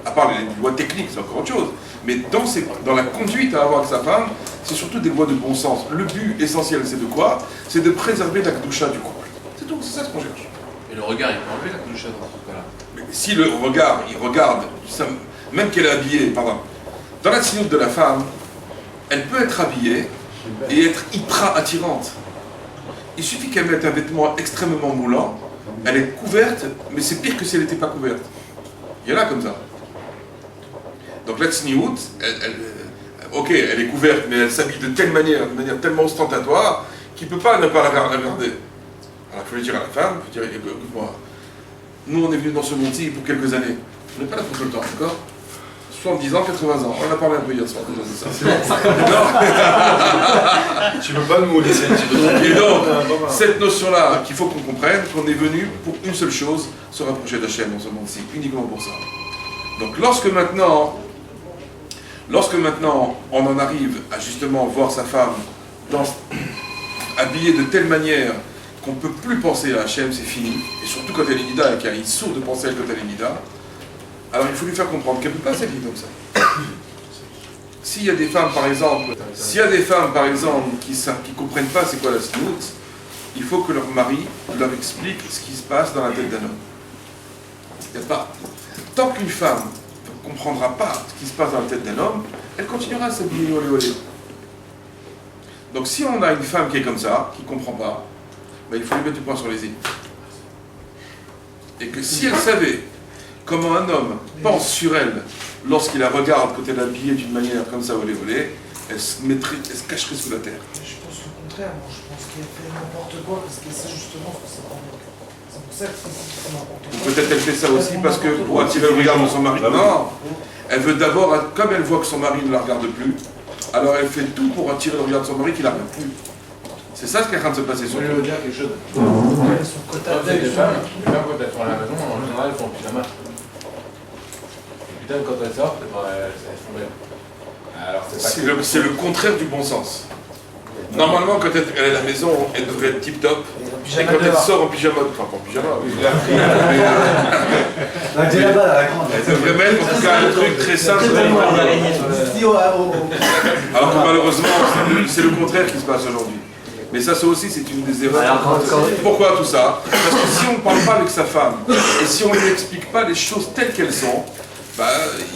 À part les lois techniques, c'est encore autre chose. Mais dans la conduite à avoir avec sa femme, c'est surtout des lois de bon sens. Le but essentiel, c'est de quoi? C'est de préserver la kedusha du couple. C'est tout, c'est ça ce qu'on cherche. Et le regard, il peut enlever la kedusha dans ce cas-là. Mais si le regard, il regarde, même qu'elle est habillée, pardon, dans la tzniut de la femme, elle peut être habillée et être hyper attirante. Il suffit qu'elle mette un vêtement extrêmement moulant, elle est couverte, mais c'est pire que si elle n'était pas couverte. Il y en a comme ça. Donc la tzniut, ok, elle est couverte, mais elle s'habille de manière tellement ostentatoire, qu'il ne peut pas ne pas la regarder. Alors il faut lui dire à la femme, il faut dire, écoute-moi, nous on est venus dans ce monde-ci pour quelques années. On n'est pas là pour tout le temps, d'accord? 70 ans, 80 ans. On en a parlé un peu hier soir déjà, c'est ça. Tu veux pas nous laisser. Et donc, cette notion-là, qu'il faut qu'on comprenne, qu'on est venu pour une seule chose, se rapprocher d'Hachem dans ce monde-ci, uniquement pour ça. Donc lorsque maintenant on en arrive à justement voir sa femme habillée de telle manière qu'on ne peut plus penser à Hachem, c'est fini, et surtout quand elle est nida et qu'il y a une sourde de penser à elle quand elle est nida, alors il faut lui faire comprendre qu'elle ne peut pas s'habiller comme ça. S'il y a des femmes par exemple, qui ne comprennent pas c'est quoi la tzniut, il faut que leur mari leur explique ce qui se passe dans la tête d'un homme. Il n'y a pas. Tant qu'une femme ne comprendra pas ce qui se passe dans la tête d'un homme, elle continuera à s'habiller olé olé. Donc si on a une femme qui est comme ça, qui ne comprend pas, ben, il faut lui mettre du poing sur les i. Et que si elle savait comment un homme pense sur elle lorsqu'il la regarde quand elle est habillée d'une manière comme ça olé olé, elle se cacherait sous la terre. Je pense le contraire, moi je pense qu'elle fait n'importe quoi parce que c'est justement ce que c'est pour ça que c'est n'importe quoi. Peut-être elle fait ça aussi parce que pour attirer le regard de son mari. Non, elle veut d'abord, comme elle voit que son mari ne la regarde plus, alors elle fait tout pour attirer le regard de son mari qui ne la regarde plus. C'est ça ce qui est en train de se passer sur Je veux dire quelque chose. Son côté Les femmes, quand elles sont à la maison, en général, elles font en pyjama. Putain, quand elles sortent, elles font bien. Alors, c'est le contraire du bon sens. Normalement, quand elle est à la maison, elle devrait être tip-top. Et quand elle sort en pyjama, enfin pas en pyjama, elle devrait mettre en tout cas un truc très simple. Alors que malheureusement, c'est le contraire qui se passe aujourd'hui. Mais ça aussi, c'est une des erreurs. Pourquoi tout ça? Parce que si on ne parle pas avec sa femme, et si on ne lui explique pas les choses telles qu'elles sont, bah,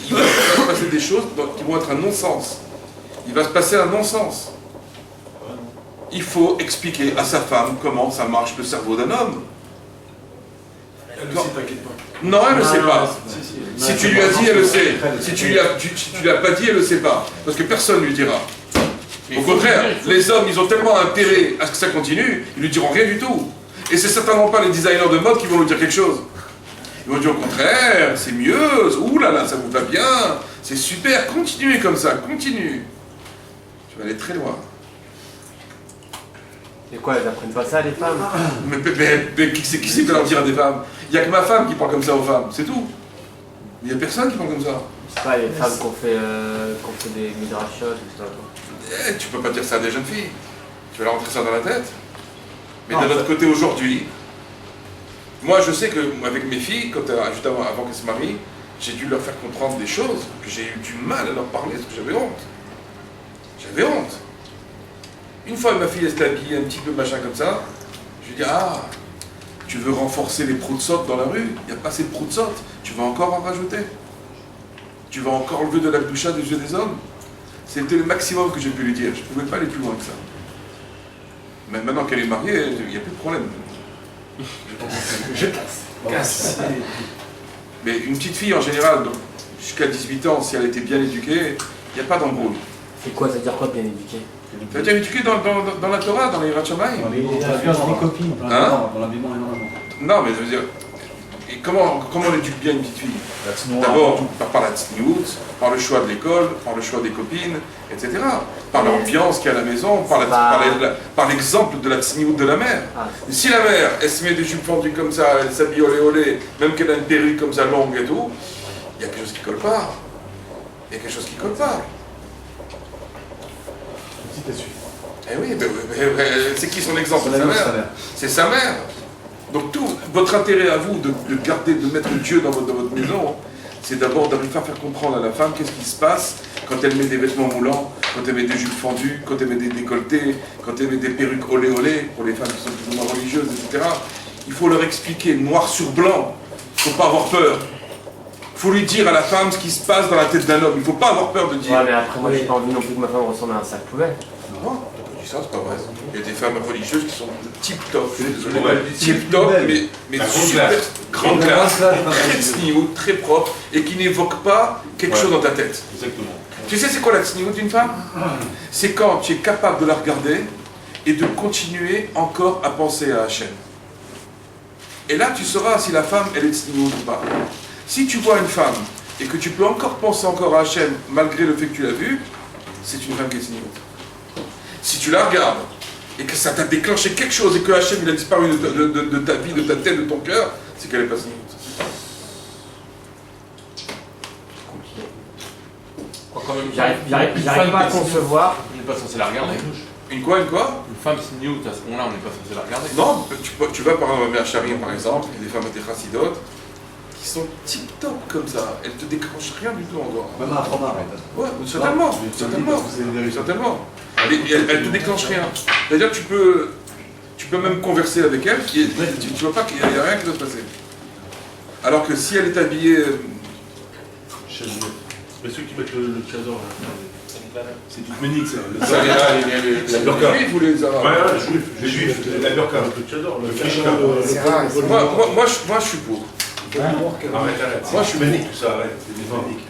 il va se passer des choses qui vont être un non-sens. Il va se passer un non-sens. Il faut expliquer à sa femme comment ça marche le cerveau d'un homme. Elle le sait, t'inquiète pas. Non, elle ne le sait pas. Si tu lui as dit, elle le sait. Si tu lui as pas dit, elle ne le sait pas. Parce que personne ne lui dira. Au contraire, les hommes, ils ont tellement intérêt à ce que ça continue, ils ne lui diront rien du tout. Et c'est certainement pas les designers de mode qui vont lui dire quelque chose. Ils vont dire au contraire, c'est mieux, ouh là là, ça vous va bien, c'est super, continuez comme ça, continue. Tu vas aller très loin. Et quoi, elles apprennent pas ça, les femmes? Mais qui c'est qui peut leur dire à des femmes? Il n'y a que ma femme qui parle comme ça aux femmes, c'est tout. Il n'y a personne qui parle comme ça. C'est pas les femmes qu'on fait des midrashot, tout ça. Tu peux pas dire ça à des jeunes filles. Tu vas leur rentrer ça dans la tête. Mais d'un autre côté, aujourd'hui, moi je sais que avec mes filles, juste avant qu'elles se marient, j'ai dû leur faire comprendre des choses que j'ai eu du mal à leur parler parce que j'avais honte. J'avais honte. Une fois ma fille elle s'est habillée un petit peu machin comme ça, je lui ai dit ah, tu veux renforcer les proutsot dans la rue? Il n'y a pas assez de proutsot, tu vas encore en rajouter? Tu vas encore enlever de la doucha des yeux des hommes? C'était le maximum que j'ai pu lui dire, je ne pouvais pas aller plus loin que ça. Mais maintenant qu'elle est mariée, il n'y a plus de problème. Mais une petite fille en général, jusqu'à 18 ans, si elle était bien éduquée, il n'y a pas d'embrouille. C'est quoi, ça veut dire quoi, bien éduqué? Tu as déjà étudié dans la Torah, dans les Yirat Shamayim? L'influence des copines. Hein? Dans l'habillement, énormément. Non, mais je veux dire, et comment on éduque bien une petite fille? D'abord, par la tsniout, par le choix de l'école, par le choix des copines, etc. Par l'ambiance qu'il y a à la maison, par l'exemple de la tsniout de la mère. Et si la mère, elle se met des jupes fendues comme ça, elle s'habille olé olé, même qu'elle a une perruque comme ça longue et tout, il y a quelque chose qui colle pas. Il y a quelque chose qui colle pas. Eh oui, c'est qui son exemple? C'est sa mère. C'est sa mère. Donc tout votre intérêt à vous de garder, de mettre Dieu dans votre maison, c'est d'abord d'arriver à faire comprendre à la femme qu'est-ce qui se passe quand elle met des vêtements moulants, quand elle met des jupes fendues, quand elle met des décolletés, quand elle met des perruques olé olé, pour les femmes qui sont plus ou moins religieuses, etc. Il faut leur expliquer noir sur blanc. Il ne faut pas avoir peur. Il faut lui dire à la femme ce qui se passe dans la tête d'un homme. Il ne faut pas avoir peur de dire. Ouais, mais après, moi, j'ai pas envie non plus que ma femme ressemble à un sac poubelle. Non, t'as pas dit ça, c'est pas vrai. Il y a des femmes religieuses qui sont tip-top, tip-top, mais super, grande classe, très tsniout, très propre, et qui n'évoquent pas quelque chose dans ta tête. Exactement. Tu sais c'est quoi la tsniout d'une femme? C'est quand tu es capable de la regarder et de continuer encore à penser à Hachem. Et là, tu sauras si la femme, elle est tsniout ou pas. Si tu vois une femme et que tu peux encore penser encore à Hachem malgré le fait que tu l'as vue, c'est une femme qui est tsniout. Si tu la regardes et que ça t'a déclenché quelque chose et que Hachem il a disparu de ta vie, de ta tête, de ton cœur, c'est qu'elle est pas tsniout. J'arrive pas à concevoir. On n'est pas censé la regarder. Une quoi? Une femme sniout, à ce moment-là, on n'est pas censé la regarder. Non, tu vas par exemple à Charim par exemple, il y a des femmes à des chassidotes qui sont tip-top comme ça, elles te déclenchent rien du tout encore. Même à Roma, Ouais, certainement. Et elles te déclenchent rien. C'est-à-dire que tu peux même converser avec elles, tu vois pas qu'il n'y a rien qui doit se passer. Alors que si elle est habillée... Mais ceux qui mettent le tchador, c'est toute ménique, ça. Les juifs ou les arabes? Ouais, les juifs, la burqa. Le tchador, le fichka. Moi, je suis pour. Arrête. Moi, je suis ménique, tout ça, arrête. C'est des méniques.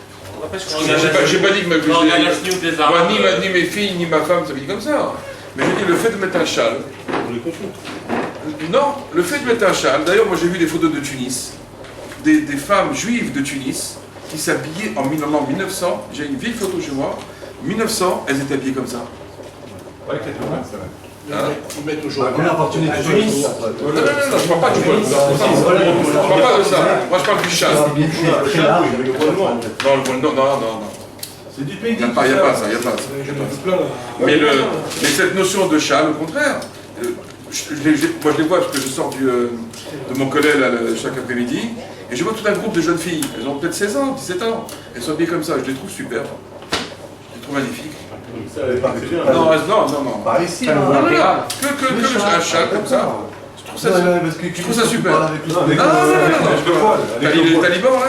J'ai pas dit que moi, ni mes filles, ni ma femme s'habillent comme ça. Mais je dis le fait de mettre un châle. On les confond. Non, le fait de mettre un châle. D'ailleurs, moi j'ai vu des photos de Tunis, des femmes juives de Tunis qui s'habillaient en 1900. J'ai une vieille photo chez moi. 1900, elles étaient habillées comme ça. Ouais, ils mettent La aujourd'hui. première opportunité de Tunis. Non, je parle pas du vol. Je parle pas de ça. Moi je parle du châle. Le poil noir. Non, le vol, non. C'est du pays. Il n'y a pas ça. Mais cette notion de châle, au contraire, moi je les vois parce que je sors de mon collège chaque après-midi, et je vois tout un groupe de jeunes filles, elles ont peut-être 16 ans, 17 ans, elles sont habillées comme ça, je les trouve superbes, je les trouve magnifiques. Non. Par ici, Non, que un châle comme ça, je trouve ça super. Non, t'as les talibans là?